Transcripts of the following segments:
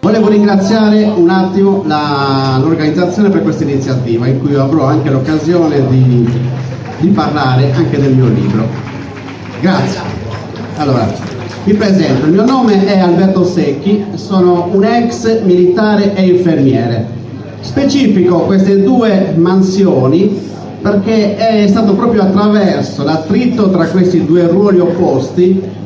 Volevo ringraziare un attimo l'organizzazione per questa iniziativa, in cui avrò anche l'occasione di parlare anche del mio libro. Grazie. Allora, mi presento, il mio nome è Alberto Secchi, sono un ex militare e infermiere. Specifico queste due mansioni perché è stato proprio attraverso l'attrito tra questi due ruoli opposti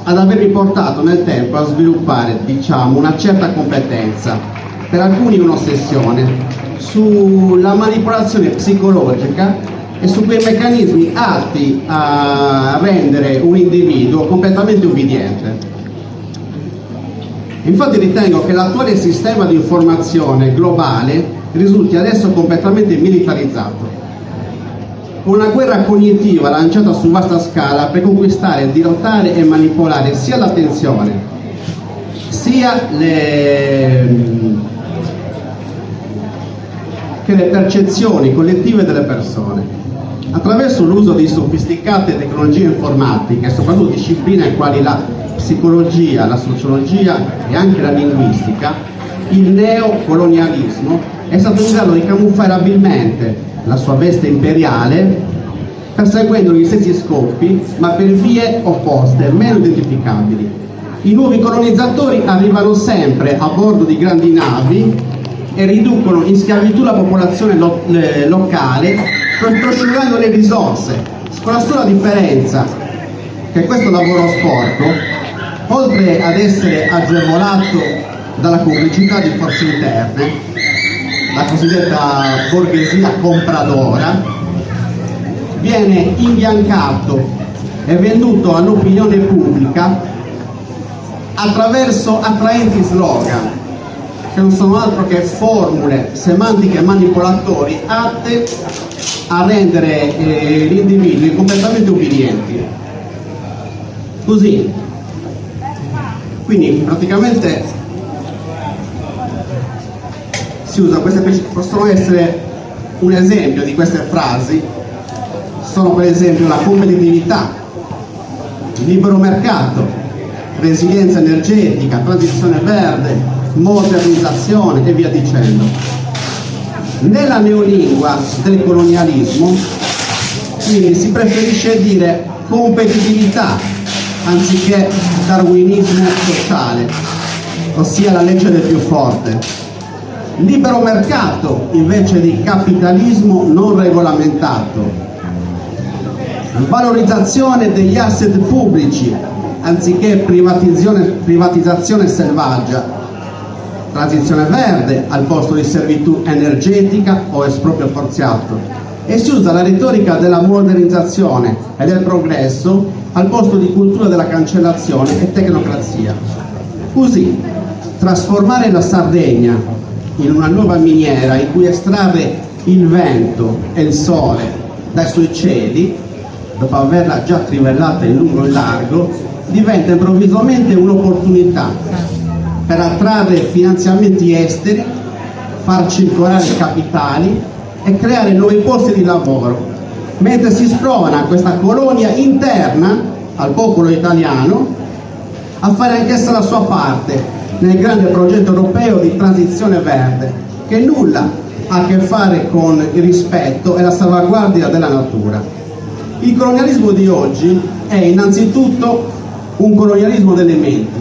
ad avermi portato nel tempo a sviluppare, diciamo, una certa competenza, per alcuni un'ossessione, sulla manipolazione psicologica e su quei meccanismi atti a rendere un individuo completamente ubbidiente. Infatti ritengo che l'attuale sistema di informazione globale risulti adesso completamente militarizzato, con una guerra cognitiva lanciata su vasta scala per conquistare, dirottare e manipolare sia l'attenzione, sia che le percezioni collettive delle persone, attraverso l'uso di sofisticate tecnologie informatiche e soprattutto discipline quali la psicologia, la sociologia e anche la linguistica. Il neocolonialismo è stato in grado di camuffare abilmente la sua veste imperiale, perseguendo gli stessi scopi, ma per vie opposte, meno identificabili. I nuovi colonizzatori arrivano sempre a bordo di grandi navi e riducono in schiavitù la popolazione locale, prosciugando le risorse, con la sola differenza che questo lavoro sporco, oltre ad essere agevolato dalla complicità di forze interne, la cosiddetta borghesia compradora, viene imbiancato e venduto all'opinione pubblica attraverso attraenti slogan che non sono altro che formule semantiche manipolatori atte a rendere gli individui completamente ubbidienti. Così, quindi praticamente si usa queste, possono essere un esempio di queste frasi, sono per esempio la competitività, libero mercato, resilienza energetica, transizione verde, modernizzazione e via dicendo. Nella neolingua del colonialismo quindi si preferisce dire competitività anziché darwinismo sociale, ossia la legge del più forte. Libero mercato invece di capitalismo non regolamentato, valorizzazione degli asset pubblici anziché privatizzazione selvaggia, transizione verde al posto di servitù energetica o esproprio forzato, e si usa la retorica della modernizzazione e del progresso al posto di cultura della cancellazione e tecnocrazia. Così trasformare la Sardegna in una nuova miniera in cui estrarre il vento e il sole dai suoi cieli, dopo averla già trivellata in lungo e largo, diventa improvvisamente un'opportunità per attrarre finanziamenti esteri, far circolare capitali e creare nuovi posti di lavoro, mentre si sprona questa colonia interna al popolo italiano a fare anch'essa la sua parte nel grande progetto europeo di transizione verde, che nulla ha a che fare con il rispetto e la salvaguardia della natura. Il colonialismo di oggi è innanzitutto un colonialismo delle menti,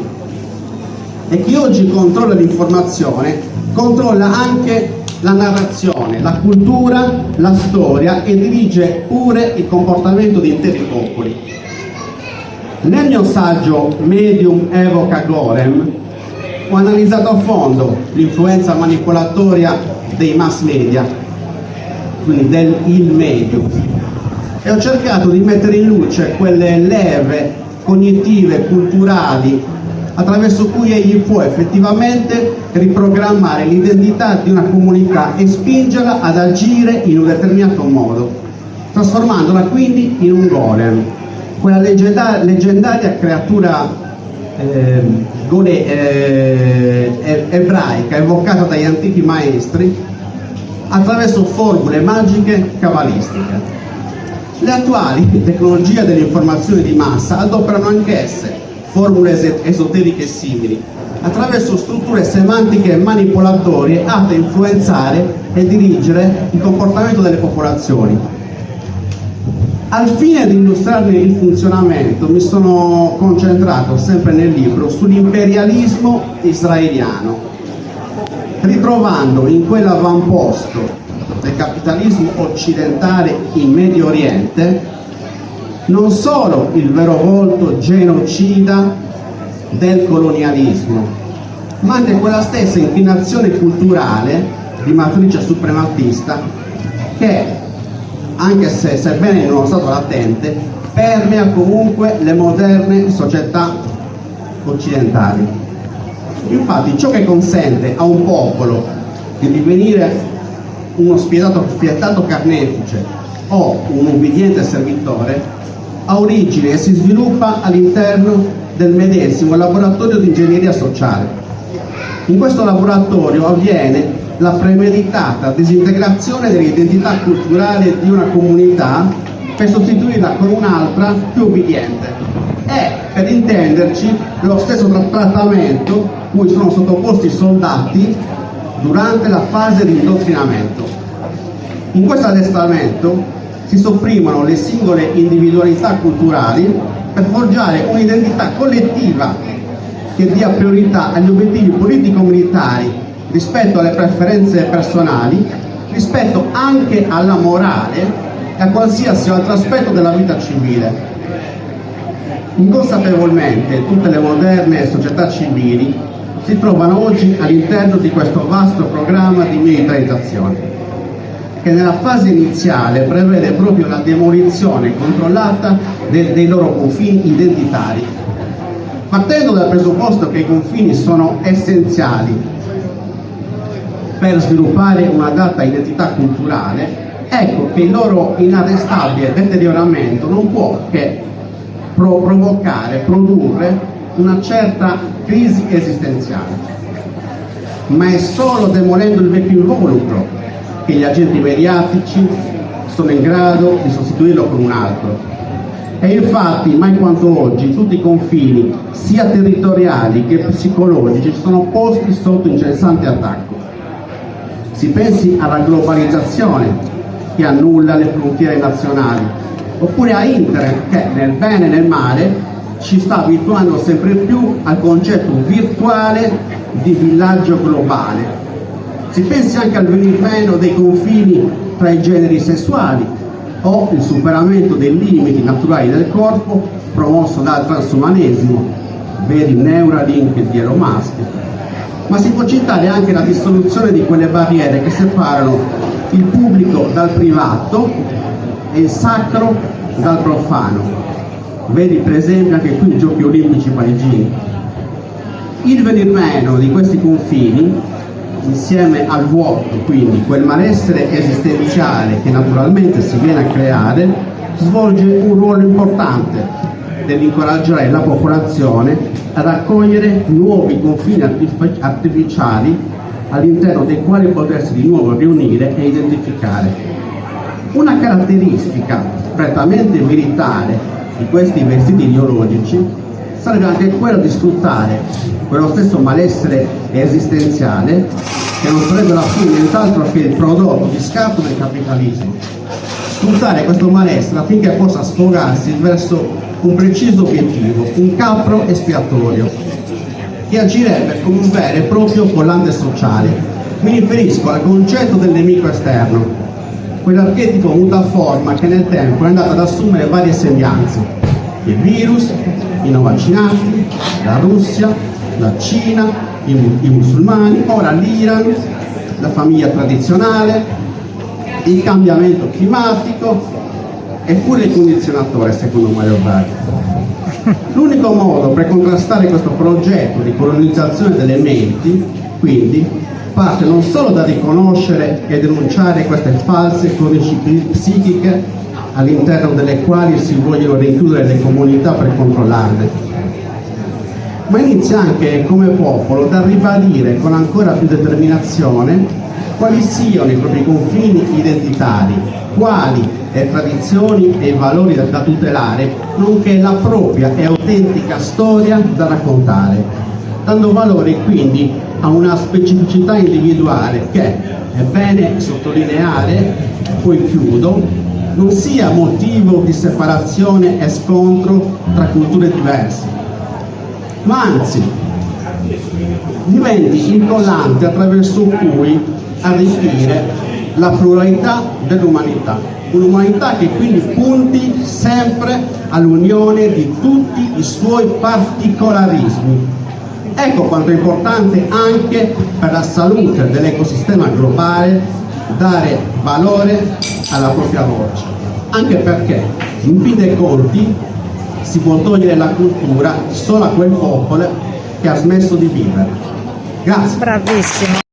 e chi oggi controlla l'informazione controlla anche la narrazione, la cultura, la storia e dirige pure il comportamento di interi popoli. Nel mio saggio Medium Evoca Gorem ho analizzato a fondo l'influenza manipolatoria dei mass media, quindi del medium, e ho cercato di mettere in luce quelle leve cognitive, culturali, attraverso cui egli può effettivamente riprogrammare l'identità di una comunità e spingerla ad agire in un determinato modo, trasformandola quindi in un golem, quella leggendaria creatura ebraica evocata dagli antichi maestri attraverso formule magiche cabalistiche. Le attuali tecnologie dell'informazione di massa adoperano anch'esse formule esoteriche simili, attraverso strutture semantiche manipolatorie atte a influenzare e dirigere il comportamento delle popolazioni. Al fine di illustrarne il funzionamento mi sono concentrato sempre nel libro sull'imperialismo israeliano, ritrovando in quell'avamposto del capitalismo occidentale in Medio Oriente non solo il vero volto genocida del colonialismo, ma anche quella stessa inclinazione culturale di matrice suprematista che, anche se sebbene in uno stato latente, permea comunque le moderne società occidentali. Infatti ciò che consente a un popolo di divenire uno spietato carnefice o un ubbidiente servitore ha origine e si sviluppa all'interno del medesimo laboratorio di ingegneria sociale. In questo laboratorio avviene la premeditata disintegrazione dell'identità culturale di una comunità per sostituirla con un'altra più ubbidiente. È, per intenderci, lo stesso trattamento cui sono sottoposti i soldati durante la fase di indottrinamento. In questo addestramento si sopprimono le singole individualità culturali per forgiare un'identità collettiva che dia priorità agli obiettivi politico-militari rispetto alle preferenze personali, rispetto anche alla morale e a qualsiasi altro aspetto della vita civile. Inconsapevolmente tutte le moderne società civili si trovano oggi all'interno di questo vasto programma di militarizzazione, che nella fase iniziale prevede proprio la demolizione controllata dei loro confini identitari. Partendo dal presupposto che i confini sono essenziali per sviluppare una data identità culturale, ecco che il loro inarrestabile deterioramento non può che produrre una certa crisi esistenziale. Ma è solo demolendo il vecchio involucro che gli agenti mediatici sono in grado di sostituirlo con un altro. E infatti, mai quanto oggi, tutti i confini, sia territoriali che psicologici, sono posti sotto incessante attacco. Si pensi alla globalizzazione, che annulla le frontiere nazionali, oppure a Internet, che nel bene e nel male ci sta abituando sempre più al concetto virtuale di villaggio globale. Si pensi anche al venir meno dei confini tra i generi sessuali o il superamento dei limiti naturali del corpo promosso dal transumanesimo, vedi Neuralink di Elon Musk. Ma si può citare anche la dissoluzione di quelle barriere che separano il pubblico dal privato e il sacro dal profano, vedi per esempio anche qui i Giochi Olimpici parigini. Il venir meno di questi confini, insieme al vuoto, quindi quel malessere esistenziale che naturalmente si viene a creare, svolge un ruolo importante nell'incoraggiare la popolazione ad accogliere nuovi confini artificiali all'interno dei quali potersi di nuovo riunire e identificare. Una caratteristica prettamente militare di questi vestiti ideologici sarebbe anche quello di sfruttare quello stesso malessere esistenziale, che non sarebbe alla fine nient'altro che il prodotto di scatto del capitalismo. Sfruttare questo malessere affinché possa sfogarsi verso un preciso obiettivo, un capro espiatorio, che agirebbe come un vero e proprio collante sociale. Mi riferisco al concetto del nemico esterno, quell'archetipo mutaforma che nel tempo è andato ad assumere varie sembianze: il virus, i non vaccinati, la Russia, la Cina, i musulmani, ora l'Iran, la famiglia tradizionale, il cambiamento climatico e pure il condizionatore, secondo Mario Draghi. L'unico modo per contrastare questo progetto di colonizzazione delle menti, quindi, parte non solo da riconoscere e denunciare queste false codici psichiche all'interno delle quali si vogliono rinchiudere le comunità per controllarle, ma inizia anche come popolo da ribadire con ancora più determinazione quali siano i propri confini identitari, quali le tradizioni e i valori da tutelare, nonché la propria e autentica storia da raccontare, dando valore quindi a una specificità individuale che, è bene sottolineare, poi chiudo, non sia motivo di separazione e scontro tra culture diverse, ma anzi diventi il collante attraverso cui arricchire la pluralità dell'umanità, un'umanità che quindi punti sempre all'unione di tutti i suoi particolarismi. Ecco quanto è importante anche per la salute dell'ecosistema globale dare valore alla propria voce, anche perché in fin dei conti si può togliere la cultura solo a quel popolo che ha smesso di vivere. Grazie. Bravissimo.